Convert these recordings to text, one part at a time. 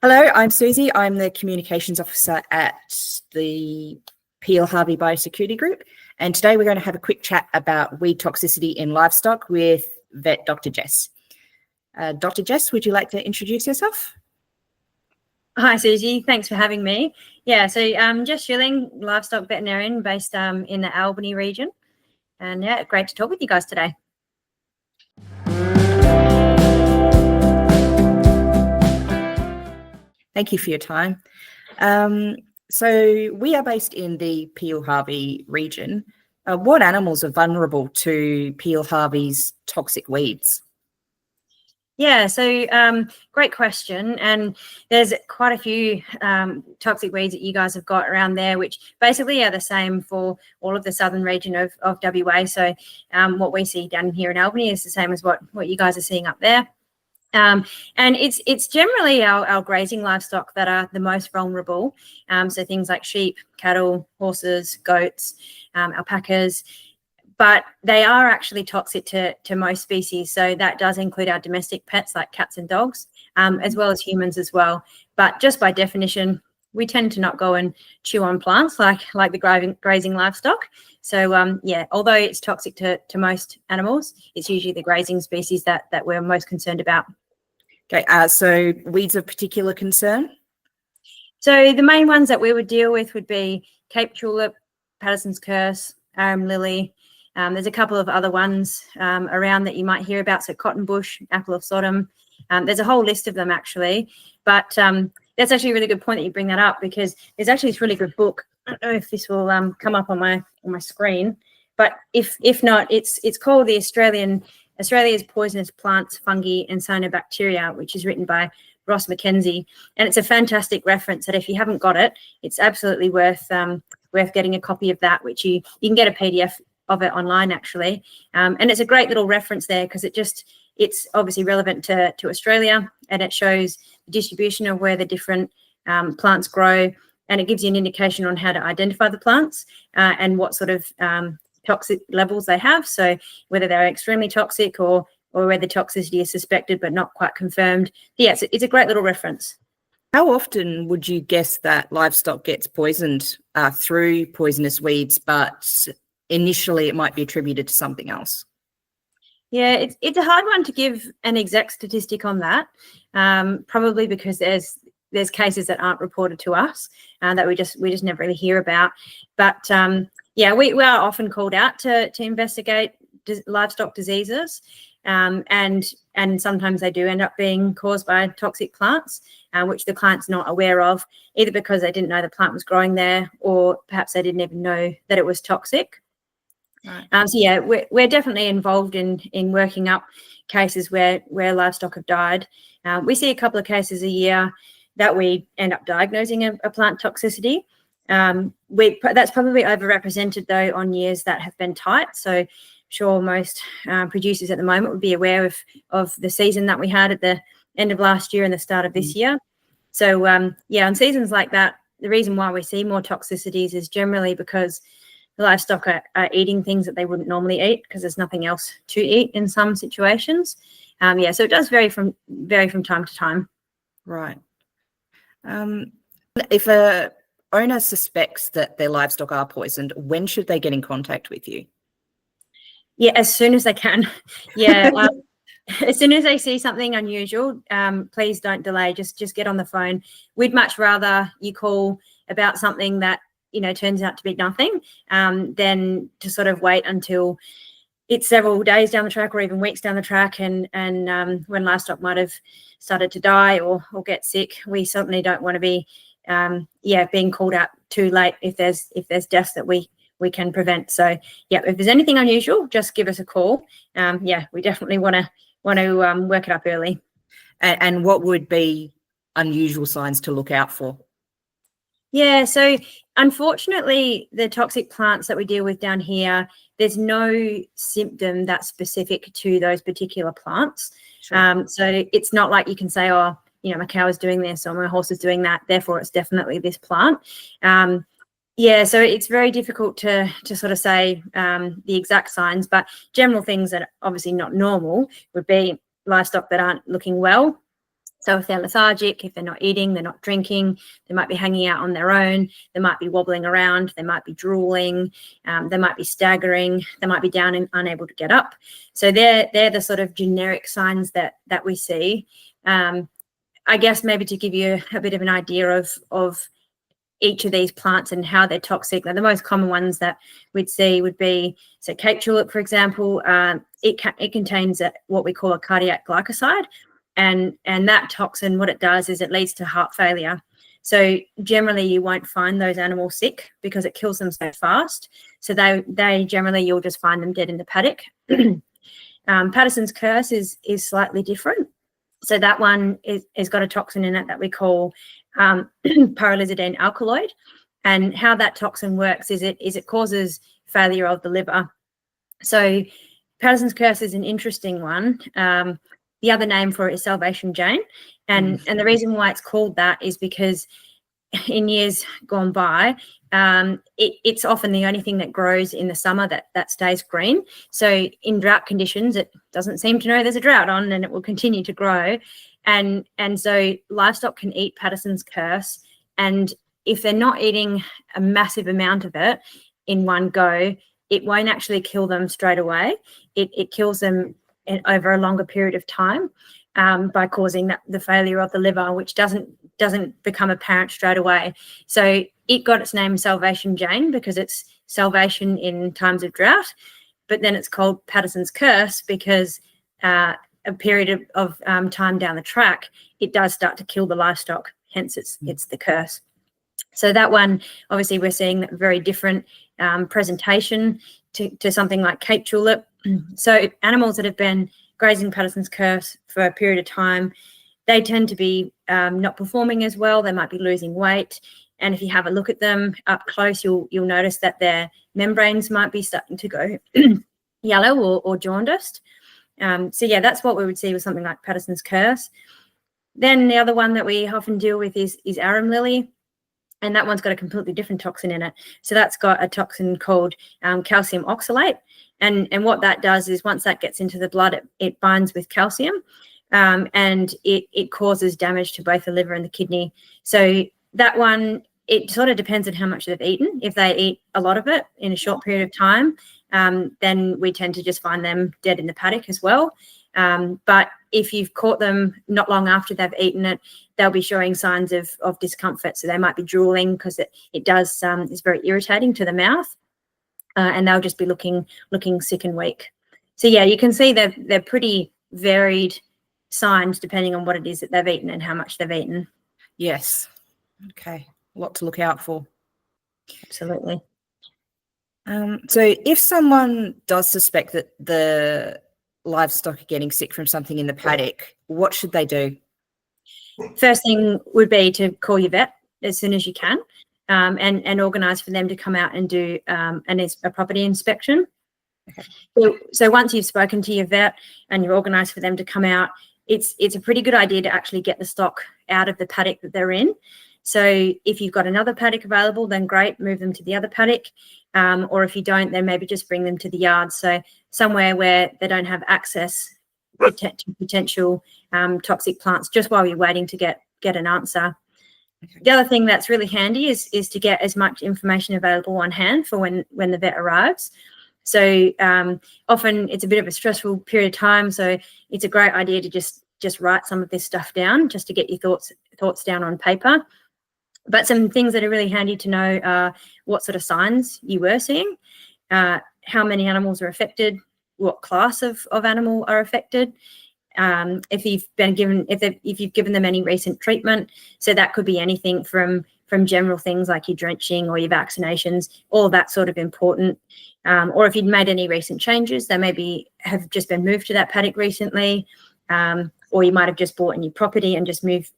Hello, I'm Susie. I'm the Communications Officer at the Peel Harvey Biosecurity Group. And today we're going to have a quick chat about weed toxicity in livestock with vet Dr. Jess. Dr. Jess, would you like to introduce yourself? Hi, Susie. Thanks for having me. Yeah, so Jess Shilling, livestock veterinarian based in the Albany region. And yeah, great to talk with you guys today. Thank you for your time. So we are based in the Peel Harvey region. What animals are vulnerable to Peel Harvey's toxic weeds? Yeah, so great question. And there's quite a few toxic weeds that you guys have got around there, which basically are the same for all of the southern region of WA. So what we see down here in Albany is the same as what you guys are seeing up there. And it's generally our grazing livestock that are the most vulnerable. So things like sheep, cattle, horses, goats, alpacas. But they are actually toxic to most species. So that does include our domestic pets like cats and dogs, as well as humans as well. But just by definition, we tend to not go and chew on plants like the grazing livestock. So yeah, although it's toxic to most animals, it's usually the grazing species that we're most concerned about. Okay, so weeds of particular concern? So the main ones that we would deal with would be Cape tulip, Patterson's curse, arum lily. There's a couple of other ones around that you might hear about. So cotton bush, apple of Sodom. There's a whole list of them actually. But that's actually a really good point that you bring that up, because there's actually this really good book. I don't know if this will come up on my screen, but if not, it's called the Australia's Poisonous Plants, Fungi and Cyanobacteria, which is written by Ross McKenzie. And it's a fantastic reference that if you haven't got it, it's absolutely worth getting a copy of that, which you can get a PDF of it online actually. And it's a great little reference there because it's obviously relevant to Australia, and it shows the distribution of where the different plants grow, and it gives you an indication on how to identify the plants and what sort of toxic levels they have. So whether they're extremely toxic or where the toxicity is suspected but not quite confirmed. Yeah, it's a great little reference. How often would you guess that livestock gets poisoned through poisonous weeds, but initially it might be attributed to something else? Yeah, it's a hard one to give an exact statistic on that, probably because there's cases that aren't reported to us that we just never really hear about. But yeah, we are often called out to investigate livestock diseases, and sometimes they do end up being caused by toxic plants, which the client's not aware of, either because they didn't know the plant was growing there, or perhaps they didn't even know that it was toxic. Right. So yeah, we're definitely involved in working up cases where livestock have died. We see a couple of cases a year that we end up diagnosing a plant toxicity. That's probably overrepresented though on years that have been tight. So sure, most producers at the moment would be aware of the season that we had at the end of last year and the start of this year. So yeah, on seasons like that, the reason why we see more toxicities is generally because the livestock are eating things that they wouldn't normally eat because there's nothing else to eat in some situations. Yeah, so it does vary from time to time. Right. If a owner suspects that their livestock are poisoned, when should they get in contact with you? Yeah, as soon as they can. Yeah, as soon as they see something unusual, please don't delay. Just get on the phone. We'd much rather you call about something that turns out to be nothing, than to sort of wait until it's several days down the track or even weeks down the track, and when livestock might have started to die or get sick. We certainly don't want to be being called out too late if there's deaths that we can prevent. So yeah, if there's anything unusual, just give us a call. Yeah, we definitely want to work it up early. And what would be unusual signs to look out for? Yeah, so unfortunately, the toxic plants that we deal with down here, there's no symptom that's specific to those particular plants. Sure. So it's not like you can say, oh, my cow is doing this or my horse is doing that, therefore it's definitely this plant. Yeah, so it's very difficult to sort of say the exact signs, but general things that are obviously not normal would be livestock that aren't looking well. So if they're lethargic, if they're not eating, they're not drinking, they might be hanging out on their own, they might be wobbling around, they might be drooling, they might be staggering, they might be down and unable to get up. So they're the sort of generic signs that we see. I guess maybe to give you a bit of an idea of each of these plants and how they're toxic. Now, the most common ones that we'd see would be, so Cape tulip, for example, it contains what we call a cardiac glycoside. And that toxin, what it does is it leads to heart failure. So generally you won't find those animals sick because it kills them so fast. So they generally, you'll just find them dead in the paddock. Patterson's curse is slightly different. So that one is got a toxin in it that we call pyrrolizidine alkaloid. And how that toxin works is it causes failure of the liver. So Patterson's curse is an interesting one. The other name for it is Salvation Jane. And the reason why it's called that is because in years gone by, it's often the only thing that grows in the summer that stays green. So in drought conditions, it doesn't seem to know there's a drought on, and it will continue to grow. And so livestock can eat Patterson's curse. And if they're not eating a massive amount of it in one go, it won't actually kill them straight away. It kills them over a longer period of time by causing the failure of the liver, which doesn't become apparent straight away. So it got its name Salvation Jane because it's salvation in times of drought, but then it's called Patterson's curse because a period of time down the track, it does start to kill the livestock, hence it's the curse. So that one, obviously we're seeing very different presentation to something like Cape tulip. So animals that have been grazing Patterson's curse for a period of time, they tend to be not performing as well. They might be losing weight. And if you have a look at them up close, you'll notice that their membranes might be starting to go yellow or jaundiced. So yeah, that's what we would see with something like Patterson's curse. Then the other one that we often deal with is arum lily. And that one's got a completely different toxin in it. So that's got a toxin called calcium oxalate. And what that does is once that gets into the blood, it binds with calcium and it causes damage to both the liver and the kidney. So that one, it sort of depends on how much they've eaten. If they eat a lot of it in a short period of time, then we tend to just find them dead in the paddock as well. But if you've caught them not long after they've eaten it, they'll be showing signs of discomfort. So they might be drooling because it does is very irritating to the mouth, and they'll just be looking sick and weak. So yeah, you can see they're pretty varied signs depending on what it is that they've eaten and how much they've eaten. Yes. Okay. A lot to look out for. Absolutely. So if someone does suspect that the livestock are getting sick from something in the paddock, what should they do? First thing would be to call your vet as soon as you can and organise for them to come out and do a property inspection. Okay. So once you've spoken to your vet and you're organised for them to come out, it's a pretty good idea to actually get the stock out of the paddock that they're in. So if you've got another paddock available, then great, move them to the other paddock. Or if you don't, then maybe just bring them to the yard. So somewhere where they don't have access to potential toxic plants just while you're waiting to get an answer. Okay. The other thing that's really handy is to get as much information available on hand for when the vet arrives. So often it's a bit of a stressful period of time. So it's a great idea to just write some of this stuff down just to get your thoughts down on paper. But some things that are really handy to know are what sort of signs you were seeing, how many animals are affected, what class of animal are affected, if you've given them any recent treatment. So that could be anything from general things like your drenching or your vaccinations, all that sort of important. Or if you'd made any recent changes, they maybe have just been moved to that paddock recently, or you might have just bought a new property and just moved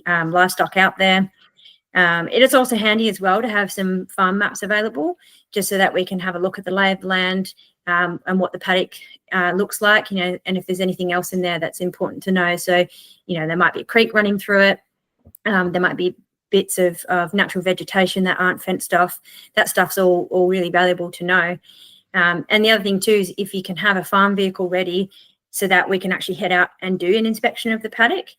livestock out there. It is also handy as well to have some farm maps available just so that we can have a look at the lay of the land and what the paddock looks like, and if there's anything else in there that's important to know. So, there might be a creek running through it. There might be bits of natural vegetation that aren't fenced off. That stuff's all really valuable to know. And the other thing too is if you can have a farm vehicle ready so that we can actually head out and do an inspection of the paddock.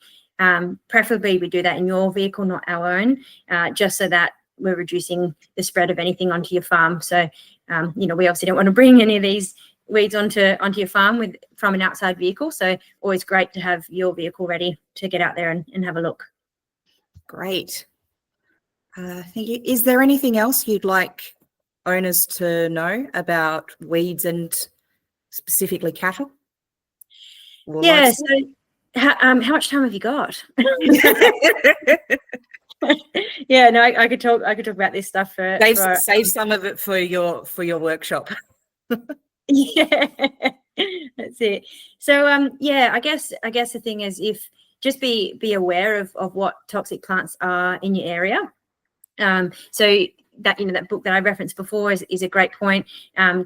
Preferably we do that in your vehicle, not our own, just so that we're reducing the spread of anything onto your farm. So, we obviously don't want to bring any of these weeds onto your farm from an outside vehicle. So always great to have your vehicle ready to get out there and have a look. Great. Thank you. Is there anything else you'd like owners to know about weeds and specifically cattle? Yeah. So how much time have you got? Yeah, no, I could talk about this stuff for save some of it for your workshop. Yeah, that's it. So I guess the thing is, if just be aware of what toxic plants are in your area. So that that book that I referenced before is a great point.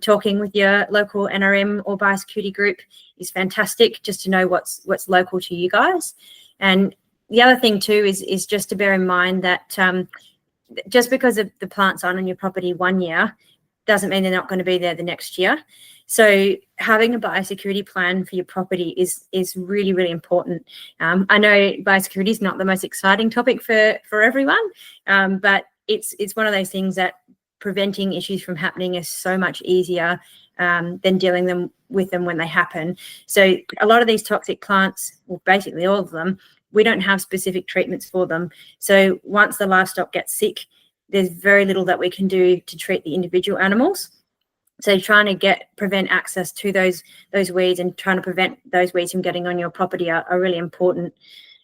Talking with your local NRM or biosecurity group is fantastic, just to know what's local to you guys. And the other thing too is just to bear in mind that just because the plants aren't on your property one year doesn't mean they're not going to be there the next year. So having a biosecurity plan for your property is really, really important. I know biosecurity is not the most exciting topic for everyone, but it's one of those things that preventing issues from happening is so much easier than dealing with them when they happen. So a lot of these toxic plants, well, basically all of them, we don't have specific treatments for them. So once the livestock gets sick, there's very little that we can do to treat the individual animals. So trying to prevent access to those weeds and trying to prevent those weeds from getting on your property are really important.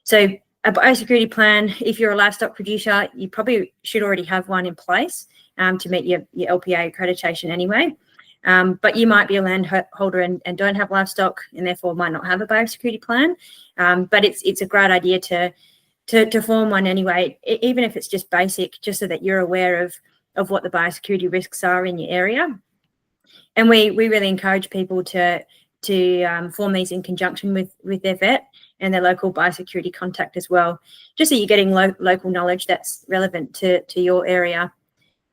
So a biosecurity plan, if you're a livestock producer, you probably should already have one in place to meet your LPA accreditation anyway. But you might be a landholder and don't have livestock and therefore might not have a biosecurity plan. But it's a great idea to form one anyway, even if it's just basic, just so that you're aware of what the biosecurity risks are in your area. And we really encourage people to form these in conjunction with their vet and their local biosecurity contact as well, just so you're getting local knowledge that's relevant to your area.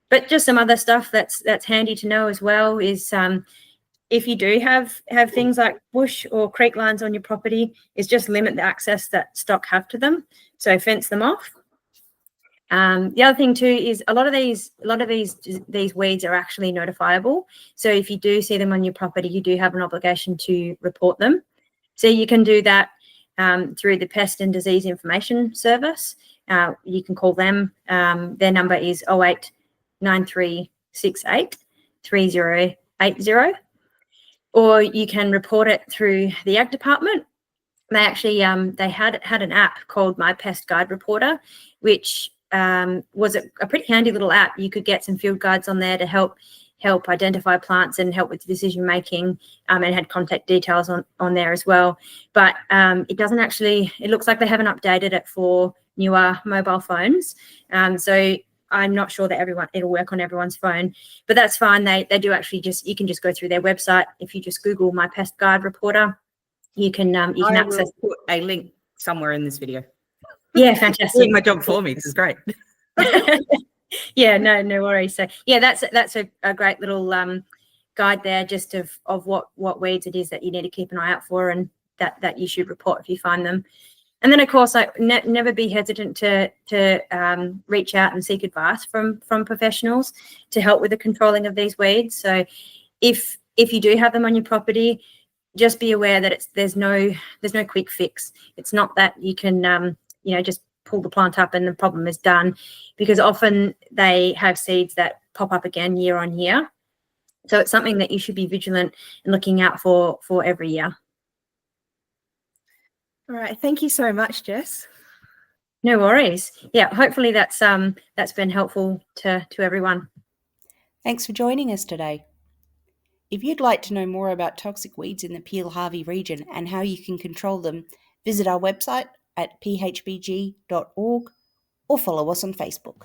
But just some other stuff that's handy to know as well is if you do have things like bush or creek lines on your property, is just limit the access that stock have to them. So fence them off. The other thing too is a lot of these weeds are actually notifiable. So if you do see them on your property, you do have an obligation to report them. So you can do that through the Pest and Disease Information Service. You can call them. Their number is 08 9368 3080, or you can report it through the Ag Department. They actually they had an app called My Pest Guide Reporter, which was a pretty handy little app. You could get some field guides on there to help identify plants and help with decision making, and had contact details on there as well. But it doesn't actually, it looks like they haven't updated it for newer mobile phones. So I'm not sure that it'll work on everyone's phone, but that's fine. They do actually you can just go through their website. If you just Google My Pest Guide Reporter, you can access. Will put a link somewhere in this video. Yeah, fantastic. Doing my job for me. This is great. Yeah, no worries. So yeah, that's a great little guide there, just of what weeds it is that you need to keep an eye out for, and that you should report if you find them. And then of course, never be hesitant to reach out and seek advice from professionals to help with the controlling of these weeds. So if you do have them on your property, just be aware that there's no quick fix. It's not that you can just pull the plant up and the problem is done, because often they have seeds that pop up again year on year. So it's something that you should be vigilant and looking out for every year. All right. Thank you so much, Jess. No worries. Yeah, hopefully that's been helpful to everyone. Thanks for joining us today. If you'd like to know more about toxic weeds in the Peel-Harvey region and how you can control them, visit our website at phbg.org or follow us on Facebook.